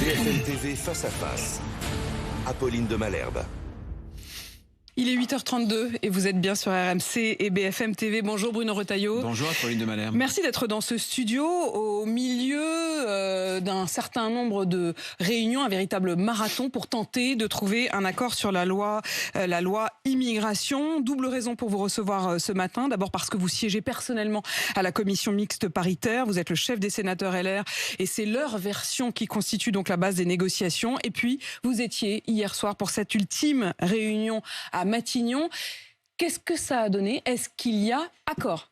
BFM TV face à face. Apolline de Malherbe. Il est 8h32 et vous êtes bien sur RMC et BFM TV. Bonjour Bruno Retailleau. Bonjour Apolline de Malherbe. Merci d'être dans ce studio au milieu d'un certain nombre de réunions, un véritable marathon pour tenter de trouver un accord sur la loi immigration. Double raison pour vous recevoir ce matin. D'abord parce que vous siégez personnellement à la commission mixte paritaire. Vous êtes le chef des sénateurs LR et c'est leur version qui constitue donc la base des négociations. Et puis vous étiez hier soir pour cette ultime réunion à Matignon. Qu'est-ce que ça a donné? Est-ce qu'il y a accord?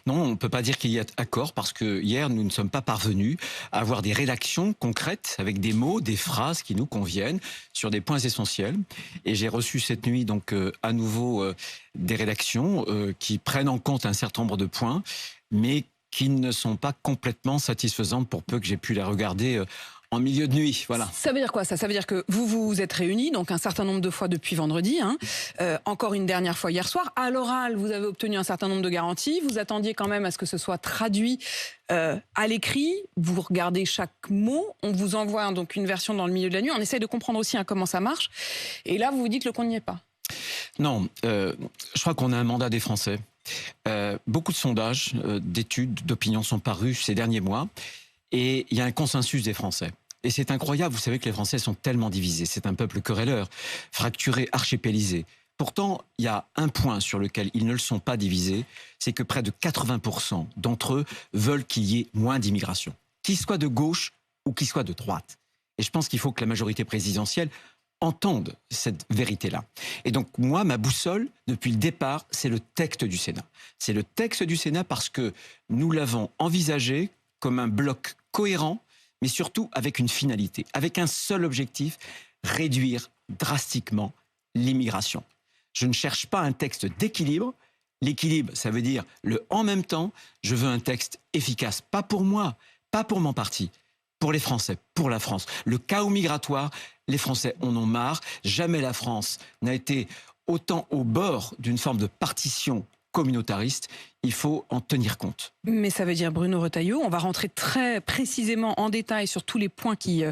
Non, on ne peut pas dire qu'il y a accord parce que hier, nous ne sommes pas parvenus à avoir des rédactions concrètes avec des mots, des phrases qui nous conviennent sur des points essentiels. Et j'ai reçu cette nuit donc à nouveau des rédactions qui prennent en compte un certain nombre de points, mais qui ne sont pas complètement satisfaisantes pour peu que j'ai pu les regarder en milieu de nuit, voilà. Ça veut dire quoi ça? Ça veut dire que vous vous êtes réunis donc un certain nombre de fois depuis vendredi, encore une dernière fois hier soir. À l'oral, vous avez obtenu un certain nombre de garanties. Vous attendiez quand même à ce que ce soit traduit à l'écrit. Vous regardez chaque mot. On vous envoie donc une version dans le milieu de la nuit. On essaie de comprendre aussi comment ça marche. Et là, vous vous dites que le compte n'y est pas. Non, je crois qu'on a un mandat des Français. Beaucoup de sondages, d'études, d'opinions sont parus ces derniers mois. Et il y a un consensus des Français. Et c'est incroyable, vous savez que les Français sont tellement divisés. C'est un peuple querelleur, fracturé, archipélisé. Pourtant, il y a un point sur lequel ils ne le sont pas divisés, c'est que près de 80% d'entre eux veulent qu'il y ait moins d'immigration. Qu'ils soient de gauche ou qu'ils soient de droite. Et je pense qu'il faut que la majorité présidentielle entende cette vérité-là. Et donc, moi, ma boussole, depuis le départ, c'est le texte du Sénat. C'est le texte du Sénat parce que nous l'avons envisagé comme un bloc cohérent, mais surtout avec une finalité, avec un seul objectif, réduire drastiquement l'immigration. Je ne cherche pas un texte d'équilibre. L'équilibre, ça veut dire le en même temps. Je veux un texte efficace, pas pour moi, pas pour mon parti, pour les Français, pour la France. Le chaos migratoire, les Français en ont marre. Jamais la France n'a été autant au bord d'une forme de partition communautariste, il faut en tenir compte. Mais ça veut dire, Bruno Retailleau, on va rentrer très précisément en détail sur tous les points qui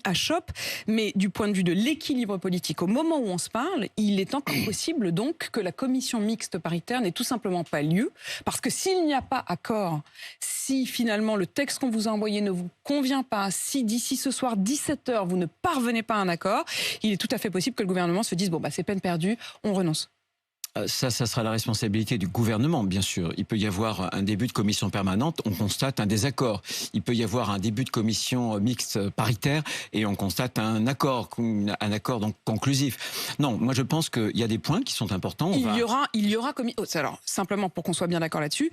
achoppent, mais du point de vue de l'équilibre politique, au moment où on se parle, il est encore possible donc que la commission mixte paritaire n'ait tout simplement pas lieu, parce que s'il n'y a pas accord, si finalement le texte qu'on vous a envoyé ne vous convient pas, si d'ici ce soir 17h vous ne parvenez pas à un accord, il est tout à fait possible que le gouvernement se dise bon bah c'est peine perdue, on renonce. Ça sera la responsabilité du gouvernement, bien sûr. Il peut y avoir un début de commission permanente, on constate un désaccord. Il peut y avoir un début de commission mixte paritaire et on constate un accord donc conclusif. Non, moi je pense qu'il y a des points qui sont importants. Il y aura commission. Alors, simplement pour qu'on soit bien d'accord là-dessus,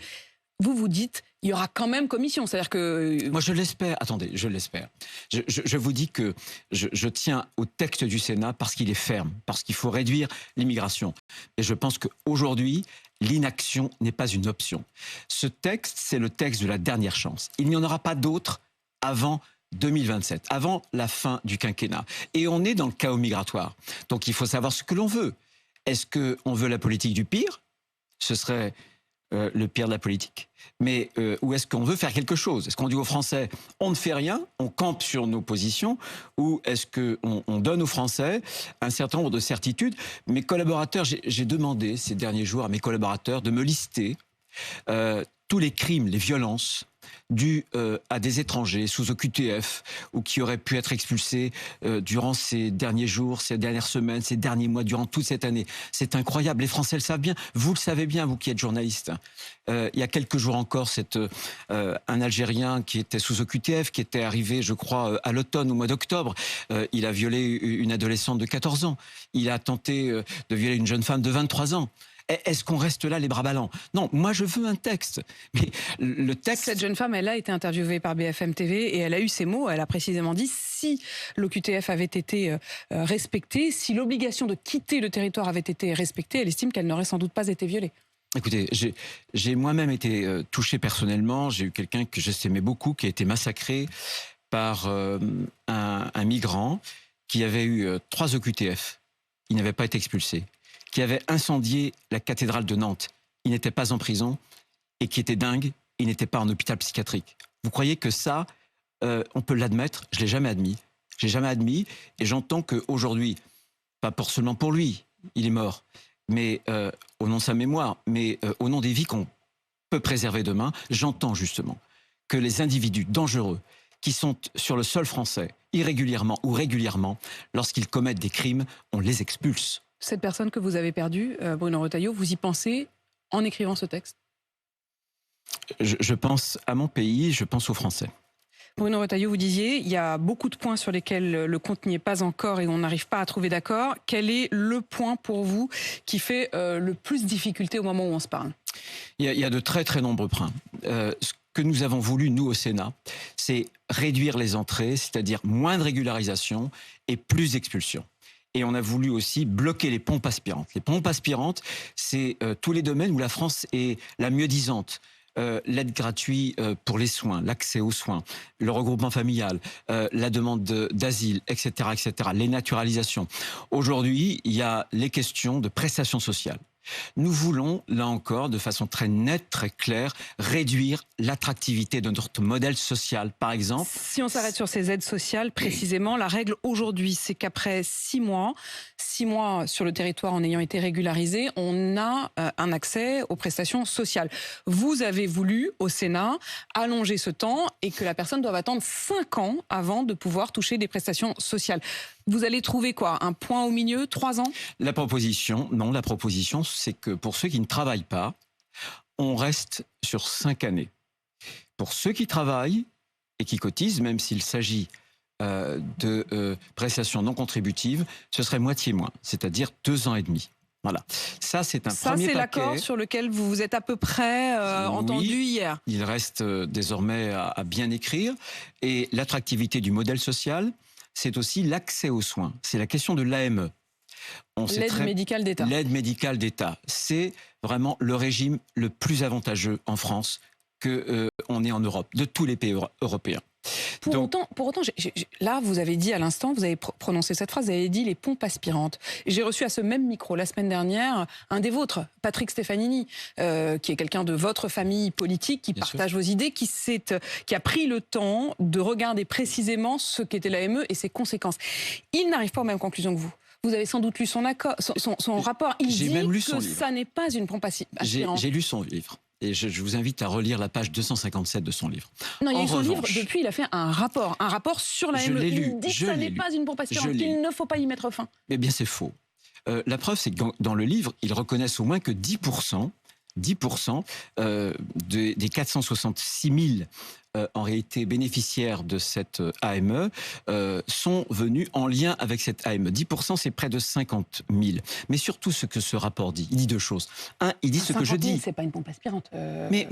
vous dites il y aura quand même commission, c'est-à-dire que... Moi je l'espère, attendez, je l'espère. Je vous dis que je tiens au texte du Sénat parce qu'il est ferme, parce qu'il faut réduire l'immigration. Et je pense qu'aujourd'hui, l'inaction n'est pas une option. Ce texte, c'est le texte de la dernière chance. Il n'y en aura pas d'autre avant 2027, avant la fin du quinquennat. Et on est dans le chaos migratoire. Donc il faut savoir ce que l'on veut. Est-ce qu'on veut la politique du pire? Ce serait... le pire de la politique. Mais où est-ce qu'on veut faire quelque chose? Est-ce qu'on dit aux Français, on ne fait rien, on campe sur nos positions, ou est-ce qu'on donne aux Français un certain nombre de certitudes? Mes collaborateurs, j'ai demandé ces derniers jours à mes collaborateurs de me lister tous les crimes, les violences dus à des étrangers sous OQTF ou qui auraient pu être expulsés durant ces derniers jours, ces dernières semaines, ces derniers mois, durant toute cette année. C'est incroyable, les Français le savent bien, vous le savez bien, vous qui êtes journaliste. Il y a quelques jours encore, un Algérien qui était sous OQTF, qui était arrivé, je crois, à l'automne, au mois d'octobre. Il a violé une adolescente de 14 ans. Il a tenté de violer une jeune femme de 23 ans. Est-ce qu'on reste là les bras ballants? Non, moi je veux un texte. Mais le texte... Cette jeune femme, elle a été interviewée par BFM TV et elle a eu ces mots. Elle a précisément dit si l'OQTF avait été respecté, si l'obligation de quitter le territoire avait été respectée, elle estime qu'elle n'aurait sans doute pas été violée. Écoutez, j'ai moi-même été touché personnellement. J'ai eu quelqu'un que j'estimais beaucoup qui a été massacré par un migrant qui avait eu 3 OQTF. Il n'avait pas été expulsé. Qui avait incendié la cathédrale de Nantes. Il n'était pas en prison et qui était dingue, il n'était pas en hôpital psychiatrique. Vous croyez que ça, on peut l'admettre? Je ne l'ai jamais admis. J'ai jamais admis, et j'entends qu'aujourd'hui, pas seulement pour lui, il est mort, mais au nom de sa mémoire, mais au nom des vies qu'on peut préserver demain, j'entends justement que les individus dangereux qui sont sur le sol français, irrégulièrement ou régulièrement, lorsqu'ils commettent des crimes, on les expulse. Cette personne que vous avez perdue, Bruno Retailleau, vous y pensez en écrivant ce texte? Je pense à mon pays, je pense aux Français. Bruno Retailleau, vous disiez, il y a beaucoup de points sur lesquels le compte n'y est pas encore et on n'arrive pas à trouver d'accord. Quel est le point pour vous qui fait le plus difficulté au moment où on se parle? Il y a de très très nombreux points. Ce que nous avons voulu, nous au Sénat, c'est réduire les entrées, c'est-à-dire moins de régularisation et plus d'expulsion. Et on a voulu aussi bloquer les pompes aspirantes. Les pompes aspirantes, c'est tous les domaines où la France est la mieux-disante. L'aide gratuite pour les soins, l'accès aux soins, le regroupement familial, la demande d'asile, etc., etc., les naturalisations. Aujourd'hui, il y a les questions de prestations sociales. Nous voulons, là encore, de façon très nette, très claire, réduire l'attractivité de notre modèle social. Par exemple... Si on s'arrête sur ces aides sociales, précisément, la règle aujourd'hui, c'est qu'après 6 mois sur le territoire en ayant été régularisé, on a un accès aux prestations sociales. Vous avez voulu, au Sénat, allonger ce temps et que la personne doive attendre 5 ans avant de pouvoir toucher des prestations sociales. Vous allez trouver quoi? Un point au milieu? 3 ans? La proposition, c'est que pour ceux qui ne travaillent pas, on reste sur 5 années. Pour ceux qui travaillent et qui cotisent, même s'il s'agit de prestations non contributives, ce serait moitié moins, c'est-à-dire 2 ans et demi. Voilà. Ça, c'est un premier paquet. Ça, c'est l'accord sur lequel vous vous êtes à peu près entendu hier. Il reste désormais à bien écrire. Et l'attractivité du modèle social, c'est aussi l'accès aux soins. C'est la question de l'AME. L'aide médicale d'État. L'aide médicale d'État. C'est vraiment le régime le plus avantageux en France qu'on ait en Europe, de tous les pays européens. Pour autant, là, vous avez dit à l'instant, vous avez prononcé cette phrase, vous avez dit les pompes aspirantes. J'ai reçu à ce même micro la semaine dernière un des vôtres, Patrick Stefanini, qui est quelqu'un de votre famille politique, qui partage vos idées, qui a pris le temps de regarder précisément ce qu'était l'AME et ses conséquences. Il n'arrive pas aux mêmes conclusions que vous. Vous avez sans doute lu son rapport. Il dit que ça n'est pas une pompe aspirante. J'ai lu son livre. Et je vous invite à relire la page 257 de son livre. Non, il y a eu son livre, depuis il a fait un rapport sur l'AME. Il dit que ça n'est pas une pompe aspirante, qu'il ne faut pas y mettre fin. Eh bien c'est faux. La preuve, c'est que dans le livre, ils reconnaissent au moins que 10% des 466 000 en réalité bénéficiaires de cette AME sont venus en lien avec cette AME. 10%, c'est près de 50 000. Mais surtout, ce que ce rapport dit, il dit 2 choses. Un, il dit ce que je dis. C'est pas une pompe aspirante. Mais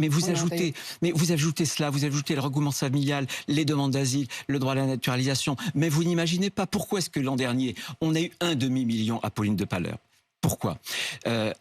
vous ajoutez cela, vous ajoutez le regroupement familial, les demandes d'asile, le droit à la naturalisation. Mais vous n'imaginez pas pourquoi est-ce que l'an dernier, on a eu 1,5 million à Pauline de Palleur. Pourquoi?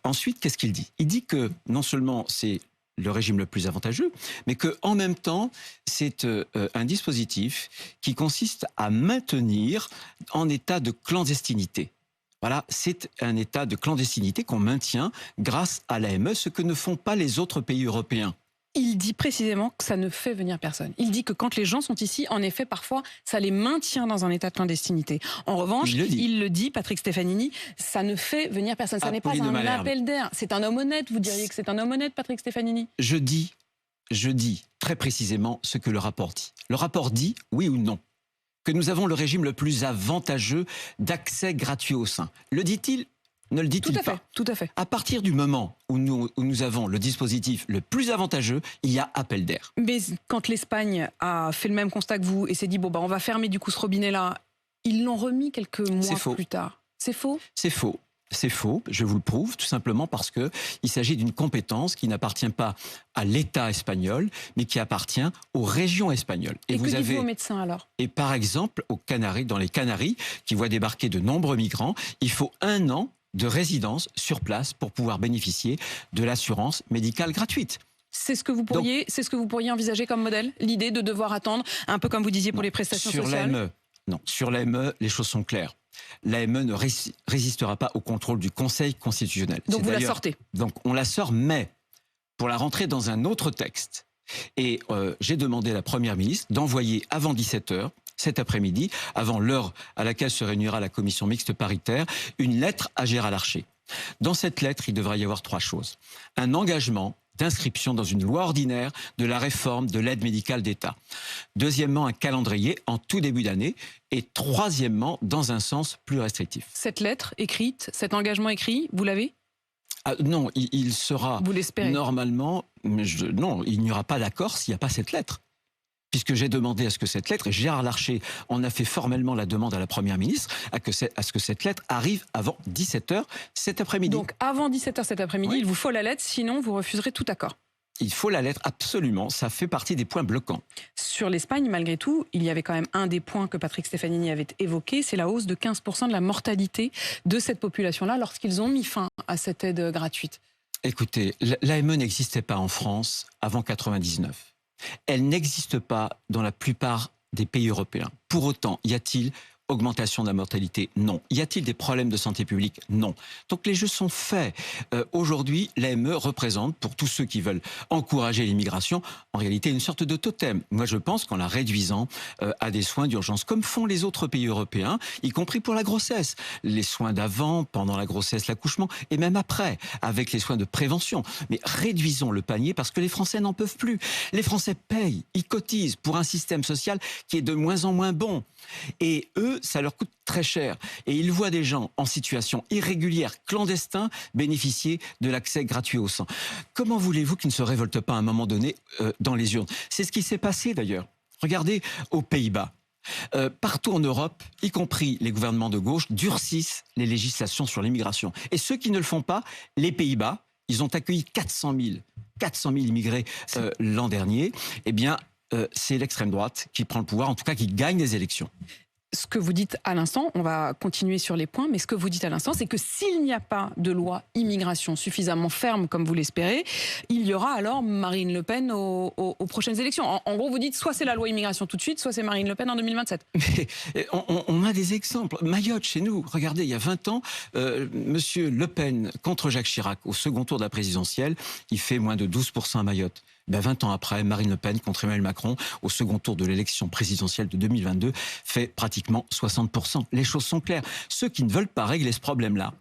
Ensuite, qu'est-ce qu'il dit? Il dit que non seulement c'est le régime le plus avantageux, mais qu'en même temps, c'est un dispositif qui consiste à maintenir en état de clandestinité. Voilà, c'est un état de clandestinité qu'on maintient grâce à l'AME, ce que ne font pas les autres pays européens. Il dit précisément que ça ne fait venir personne. Il dit que quand les gens sont ici, en effet, parfois, ça les maintient dans un état de clandestinité. En revanche, il le dit, Patrick Stefanini, ça ne fait venir personne. Ça n'est pas un appel d'air. C'est un homme honnête. Vous diriez que c'est un homme honnête, Patrick Stefanini? Je dis très précisément ce que le rapport dit. Le rapport dit, oui ou non, que nous avons le régime le plus avantageux d'accès gratuit aux soins. Le dit-il? Ne le dit-il pas? Tout à fait. À partir du moment où nous avons le dispositif le plus avantageux, il y a appel d'air. Mais quand l'Espagne a fait le même constat que vous et s'est dit, on va fermer du coup ce robinet-là, ils l'ont remis quelques mois plus tard. C'est faux? C'est faux. C'est faux, je vous le prouve, tout simplement parce que il s'agit d'une compétence qui n'appartient pas à l'État espagnol, mais qui appartient aux régions espagnoles. Et que dites-vous aux médecins alors? Et par exemple, dans les Canaries, qui voient débarquer de nombreux migrants, il faut 1 an de résidence sur place pour pouvoir bénéficier de l'assurance médicale gratuite. C'est ce que vous pourriez envisager comme modèle, l'idée de devoir attendre, un peu comme vous disiez pour les prestations sociales? Sur l'AME, les choses sont claires. L'AME ne résistera pas au contrôle du Conseil constitutionnel. Donc vous la sortez? Donc on la sort, mais pour la rentrer dans un autre texte. Et j'ai demandé à la Première ministre d'envoyer avant 17h cet après-midi, avant l'heure à laquelle se réunira la commission mixte paritaire, une lettre à Gérard Larcher. Dans cette lettre, il devrait y avoir 3 choses. Un engagement d'inscription dans une loi ordinaire de la réforme de l'aide médicale d'État. Deuxièmement, un calendrier en tout début d'année. Et troisièmement, dans un sens plus restrictif. Cette lettre écrite, cet engagement écrit, vous l'avez ? Non, il sera vous l'espérez normalement... Mais non, il n'y aura pas d'accord s'il n'y a pas cette lettre. Puisque j'ai demandé à ce que cette lettre, et Gérard Larcher en a fait formellement la demande à la Première ministre, à ce que cette lettre arrive avant 17h cet après-midi. Donc avant 17h cet après-midi, Oui. il vous faut la lettre, sinon vous refuserez tout accord. Il faut la lettre, absolument, ça fait partie des points bloquants. Sur l'Espagne, malgré tout, il y avait quand même un des points que Patrick Stefanini avait évoqué, c'est la hausse de 15% de la mortalité de cette population-là lorsqu'ils ont mis fin à cette aide gratuite. Écoutez, l'AME n'existait pas en France avant 1999. Elle n'existe pas dans la plupart des pays européens. Pour autant, y a-t-il augmentation de la mortalité? Non. Y a-t-il des problèmes de santé publique? Non. Donc les jeux sont faits. Aujourd'hui, l'AME représente, pour tous ceux qui veulent encourager l'immigration, en réalité une sorte de totem. Moi, je pense qu'en la réduisant à des soins d'urgence, comme font les autres pays européens, y compris pour la grossesse. Les soins d'avant, pendant la grossesse, l'accouchement, et même après, avec les soins de prévention. Mais réduisons le panier parce que les Français n'en peuvent plus. Les Français payent, ils cotisent pour un système social qui est de moins en moins bon. Et eux, ça leur coûte très cher. Et ils voient des gens en situation irrégulière, clandestins, bénéficier de l'accès gratuit au sang. Comment voulez-vous qu'ils ne se révoltent pas à un moment donné dans les urnes? C'est ce qui s'est passé d'ailleurs. Regardez aux Pays-Bas. Partout en Europe, y compris les gouvernements de gauche, durcissent les législations sur l'immigration. Et ceux qui ne le font pas, les Pays-Bas, ils ont accueilli 400 000 immigrés l'an dernier. Eh bien, c'est l'extrême droite qui prend le pouvoir, en tout cas qui gagne les élections. Ce que vous dites à l'instant, on va continuer sur les points, mais ce que vous dites à l'instant, c'est que s'il n'y a pas de loi immigration suffisamment ferme, comme vous l'espérez, il y aura alors Marine Le Pen aux prochaines élections. En gros, vous dites soit c'est la loi immigration tout de suite, soit c'est Marine Le Pen en 2027. Mais on a des exemples. Mayotte, chez nous, regardez, il y a 20 ans, Monsieur Le Pen contre Jacques Chirac, au second tour de la présidentielle, il fait moins de 12% à Mayotte. 20 ans après, Marine Le Pen contre Emmanuel Macron, au second tour de l'élection présidentielle de 2022, fait pratiquement 60%. Les choses sont claires. Ceux qui ne veulent pas régler ce problème-là,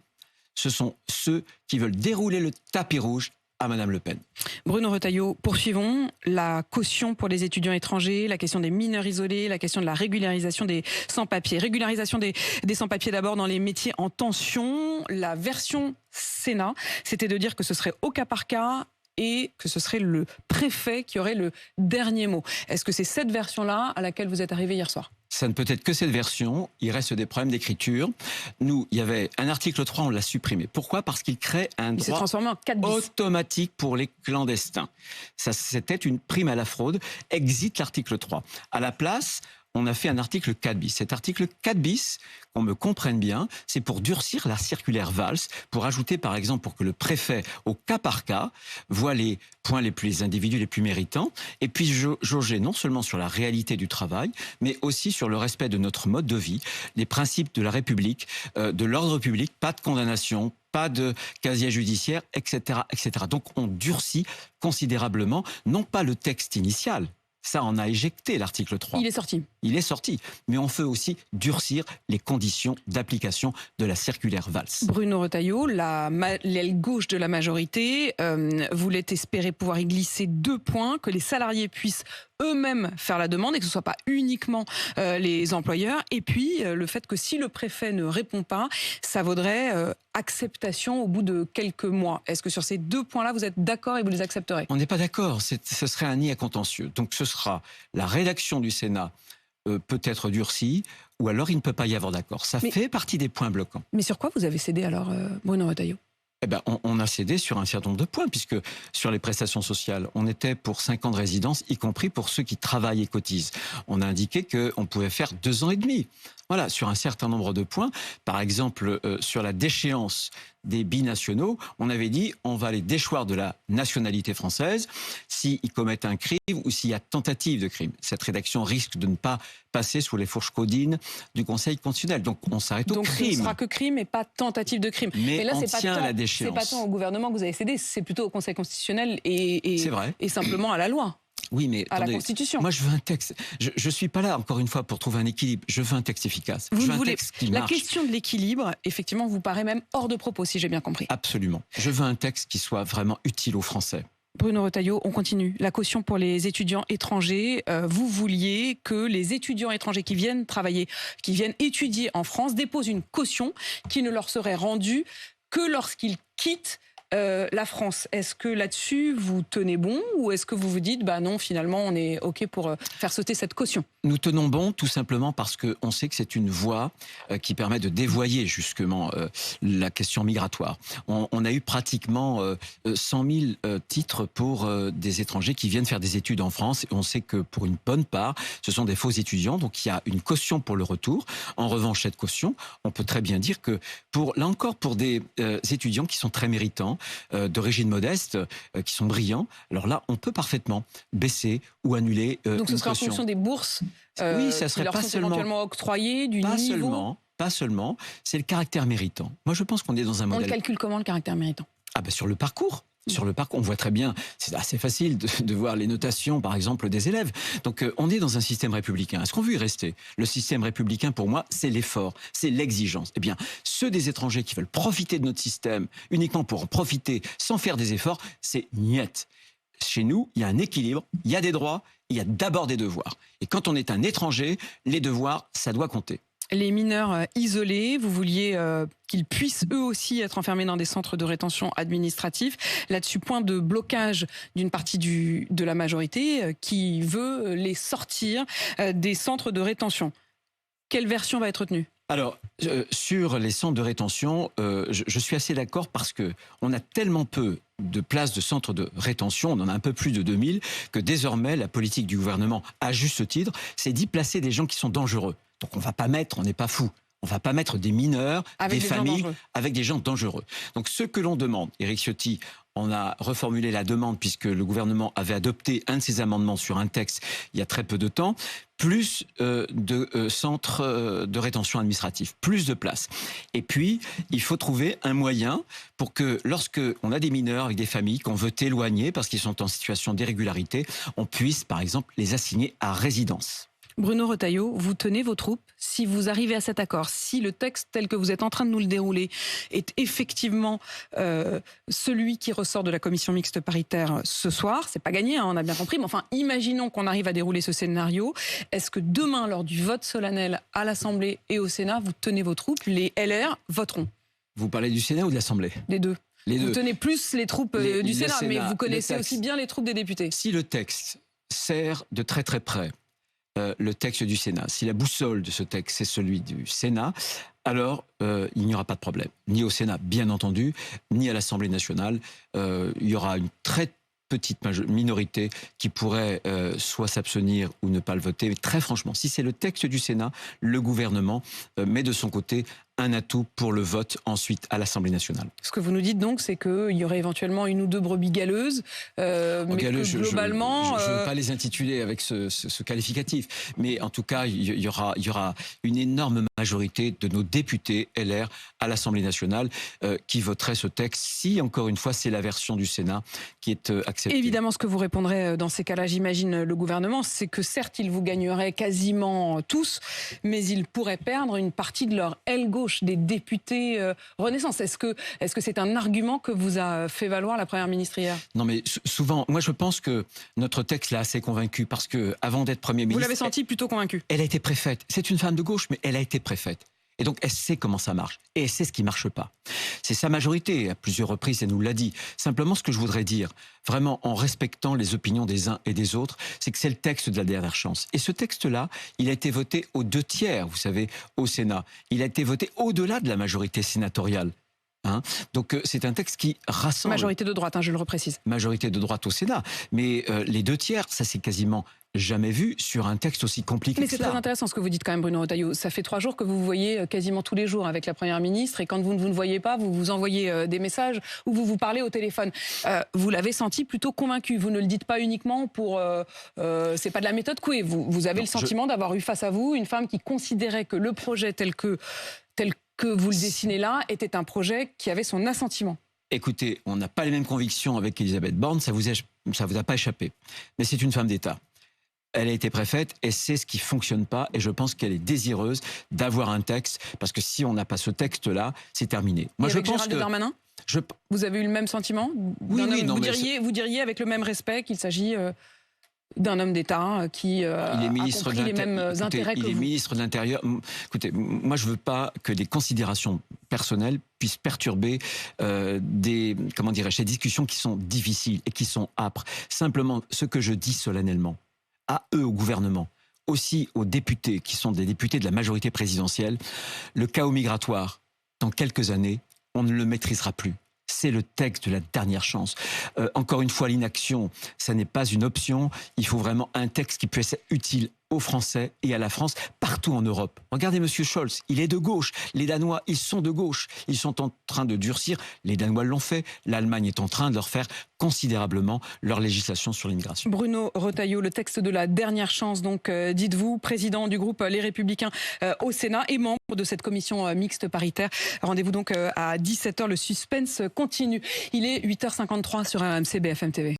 ce sont ceux qui veulent dérouler le tapis rouge à Madame Le Pen. Bruno Retailleau, poursuivons. La caution pour les étudiants étrangers, la question des mineurs isolés, la question de la régularisation des sans-papiers. Régularisation des sans-papiers d'abord dans les métiers en tension. La version Sénat, c'était de dire que ce serait au cas par cas et que ce serait le préfet qui aurait le dernier mot. Est-ce que c'est cette version-là à laquelle vous êtes arrivé hier soir ? Ça ne peut être que cette version. Il reste des problèmes d'écriture. Nous, il y avait un article 3, on l'a supprimé. Pourquoi ? Parce qu'il crée un Il s'est droit transformé en 4 bis. automatique pour les clandestins. Ça, c'était une prime à la fraude. Exit l'article 3. À la place, on a fait un article 4 bis. Cet article 4 bis, qu'on me comprenne bien, c'est pour durcir la circulaire Valls, pour ajouter par exemple pour que le préfet, au cas par cas, voit les points les individus les plus méritants, et puis jauger non seulement sur la réalité du travail, mais aussi sur le respect de notre mode de vie, les principes de la République, de l'ordre public, pas de condamnation, pas de casier judiciaire, etc., etc. Donc on durcit considérablement, non pas le texte initial, ça en a éjecté l'article 3. Il est sorti. Il est sorti, mais on veut aussi durcir les conditions d'application de la circulaire Valls. Bruno Retailleau, l'aile gauche de la majorité, voulait espérer pouvoir y glisser 2 points, que les salariés puissent eux-mêmes faire la demande et que ce ne soit pas uniquement les employeurs. Et puis, le fait que si le préfet ne répond pas, ça vaudrait acceptation au bout de quelques mois. Est-ce que sur ces 2 points-là, vous êtes d'accord et vous les accepterez ? On n'est pas d'accord. Ce serait un nid à contentieux. Donc ce sera la rédaction du Sénat peut être durcie, ou alors il ne peut pas y avoir d'accord. Ça fait partie des points bloquants. Mais sur quoi vous avez cédé alors, Bruno Retailleau ? Eh ben, on a cédé sur un certain nombre de points, puisque sur les prestations sociales, on était pour 5 ans de résidence, y compris pour ceux qui travaillent et cotisent. On a indiqué qu'on pouvait faire 2 ans et demi. Voilà, sur un certain nombre de points. Par exemple, sur la déchéance des binationaux, on avait dit on va les déchoir de la nationalité française s'ils commettent un crime ou s'il y a tentative de crime. Cette rédaction risque de ne pas passer sous les fourches caudines du Conseil constitutionnel. Donc on s'arrête au crime. Donc ce ne sera que crime et pas tentative de crime. Mais là, on c'est tient à la déchéance. C'est pas tant au gouvernement que vous avez cédé, c'est plutôt au Conseil constitutionnel et C'est vrai. Et simplement à la loi. Oui, mais à la attendez, Constitution. moi je veux un texte. Je suis pas là, encore une fois, pour trouver un équilibre. Je veux un texte efficace. Vous je veux ne un voulez... texte qui La marche. question de l'équilibre, effectivement, vous paraît même hors de propos, si j'ai bien compris. Absolument. Je veux un texte qui soit vraiment utile aux Français. Bruno Retailleau, on continue. La caution pour les étudiants étrangers. Vous vouliez que les étudiants étrangers qui viennent travailler, qui viennent étudier en France, déposent une caution qui ne leur serait rendue que lorsqu'ils quittent la France. Est-ce que là-dessus, vous tenez bon ou est-ce que vous vous dites, bah non, finalement, on est OK pour faire sauter cette caution? Nous tenons bon tout simplement parce qu'on sait que c'est une voie qui permet de dévoyer justement la question migratoire. On a eu pratiquement 100 000 titres pour des étrangers qui viennent faire des études en France. Et on sait que pour une bonne part, ce sont des faux étudiants. Donc il y a une caution pour le retour. En revanche, cette caution, on peut très bien dire que là encore, pour des étudiants qui sont très méritants, d'origine modeste, qui sont brillants, alors là, on peut parfaitement baisser ou annuler une caution. Donc ce serait en fonction des bourses oui, ça serait qui leur pas sont seulement éventuellement octroyées, du niveau. Pas seulement, c'est le caractère méritant. Moi, je pense qu'on est dans un modèle... On le calcule comment, le caractère méritant? Ah ben sur le parcours. Sur le parcours, on voit très bien, c'est assez facile de voir les notations, par exemple, des élèves. Donc, on est dans un système républicain. Est-ce qu'on veut y rester? Le système républicain, pour moi, c'est l'effort, c'est l'exigence. Eh bien, ceux des étrangers qui veulent profiter de notre système uniquement pour en profiter sans faire des efforts, c'est niet. Chez nous, il y a un équilibre, il y a des droits, il y a d'abord des devoirs. Et quand on est un étranger, les devoirs, ça doit compter. Les mineurs isolés, vous vouliez qu'ils puissent eux aussi être enfermés dans des centres de rétention administratifs. Là-dessus, point de blocage d'une partie de la majorité qui veut les sortir des centres de rétention. Quelle version va être retenue? Alors, sur les centres de rétention, je suis assez d'accord parce que on a tellement peu de places de centres de rétention, on en a un peu plus de 2000, que désormais, la politique du gouvernement, à juste titre, c'est d'y placer des gens qui sont dangereux. Donc on n'est pas fou. On va pas mettre des mineurs, des familles avec des gens dangereux. Donc ce que l'on demande, Éric Ciotti, on a reformulé la demande puisque le gouvernement avait adopté un de ses amendements sur un texte il y a très peu de temps, plus de centres de rétention administrative, plus de places. Et puis, il faut trouver un moyen pour que lorsque on a des mineurs avec des familles qu'on veut éloigner parce qu'ils sont en situation d'irrégularité, on puisse par exemple les assigner à résidence. Bruno Retailleau, vous tenez vos troupes si vous arrivez à cet accord, si le texte tel que vous êtes en train de nous le dérouler est effectivement celui qui ressort de la commission mixte paritaire ce soir. C'est pas gagné, hein, on a bien compris, mais enfin, imaginons qu'on arrive à dérouler ce scénario. Est-ce que demain, lors du vote solennel à l'Assemblée et au Sénat, vous tenez vos troupes, les LR voteront? Vous parlez du Sénat ou de l'Assemblée? Les deux. Vous tenez plus les troupes du Sénat, mais vous connaissez aussi bien les troupes des députés. Si le texte sert de très très près le texte du Sénat, si la boussole de ce texte c'est celui du Sénat, alors il n'y aura pas de problème. Ni au Sénat, bien entendu, ni à l'Assemblée nationale. Il y aura une très petite minorité qui pourrait soit s'abstenir ou ne pas le voter. Mais très franchement, si c'est le texte du Sénat, le gouvernement met de son côté un atout pour le vote ensuite à l'Assemblée nationale. Ce que vous nous dites donc, c'est qu'il y aurait éventuellement une ou deux brebis galeuses, mais que globalement... Je ne veux pas les intituler avec ce qualificatif, mais en tout cas, il y aura une énorme majorité de nos députés LR à l'Assemblée nationale qui voteraient ce texte si, encore une fois, c'est la version du Sénat qui est acceptée. Évidemment, ce que vous répondrez dans ces cas-là, j'imagine, le gouvernement, c'est que certes, il vous gagnerait quasiment tous, mais il pourrait perdre une partie de leur aile gauche, des députés Renaissance. Est-ce que c'est un argument que vous a fait valoir la Première ministre hier? Non, mais souvent, moi je pense que notre texte l'a assez convaincu parce que avant d'être Premier ministre... Vous l'avez senti plutôt convaincu? Elle a été préfète. C'est une femme de gauche, mais elle a été préfète. Et donc, elle sait comment ça marche. Et elle sait ce qui ne marche pas. C'est sa majorité, à plusieurs reprises, elle nous l'a dit. Simplement, ce que je voudrais dire, vraiment en respectant les opinions des uns et des autres, c'est que c'est le texte de la dernière chance. Et ce texte-là, il a été voté aux 2/3, vous savez, au Sénat. Il a été voté au-delà de la majorité sénatoriale. Donc c'est un texte qui rassemble... Majorité de droite, je le reprécise. Majorité de droite au Sénat. Mais les 2/3, ça c'est quasiment jamais vu sur un texte aussi compliqué. Mais c'est très intéressant ce que vous dites quand même, Bruno Retailleau. Ça fait 3 jours que vous vous voyez quasiment tous les jours avec la Première ministre et quand vous ne voyez pas, vous vous envoyez des messages ou vous vous parlez au téléphone. Vous l'avez senti plutôt convaincu. Vous ne le dites pas uniquement pour... c'est pas de la méthode Coué. Vous avez le sentiment d'avoir eu face à vous une femme qui considérait que le projet tel que vous le dessinez là était un projet qui avait son assentiment. Écoutez, on n'a pas les mêmes convictions avec Elisabeth Borne, ça vous a pas échappé. Mais c'est une femme d'État. Elle a été préfète et c'est ce qui fonctionne pas. Et je pense qu'elle est désireuse d'avoir un texte, parce que si on n'a pas ce texte-là, c'est terminé. Moi, je pense Gérald Darmanin, vous avez eu le même sentiment? Oui, non, vous diriez avec le même respect qu'il s'agit d'un homme d'État qui a compris les mêmes intérêts que vous. Il est ministre de l'Intérieur. Écoutez, moi je veux pas que des considérations personnelles puissent perturber des discussions qui sont difficiles et qui sont âpres. Simplement, ce que je dis solennellement à eux, au gouvernement, aussi aux députés qui sont des députés de la majorité présidentielle, le chaos migratoire, dans quelques années, on ne le maîtrisera plus. C'est le texte de la dernière chance. Encore une fois, l'inaction, ça n'est pas une option. Il faut vraiment un texte qui puisse être utile aux Français et à la France, partout en Europe. Regardez M. Scholz, il est de gauche. Les Danois, ils sont de gauche. Ils sont en train de durcir. Les Danois l'ont fait. L'Allemagne est en train de leur faire considérablement leur législation sur l'immigration. Bruno Retailleau, le texte de la dernière chance, donc dites-vous, président du groupe Les Républicains au Sénat et membre de cette commission mixte paritaire. Rendez-vous donc à 17h, le suspense continue. Il est 8h53 sur RMC BFM TV.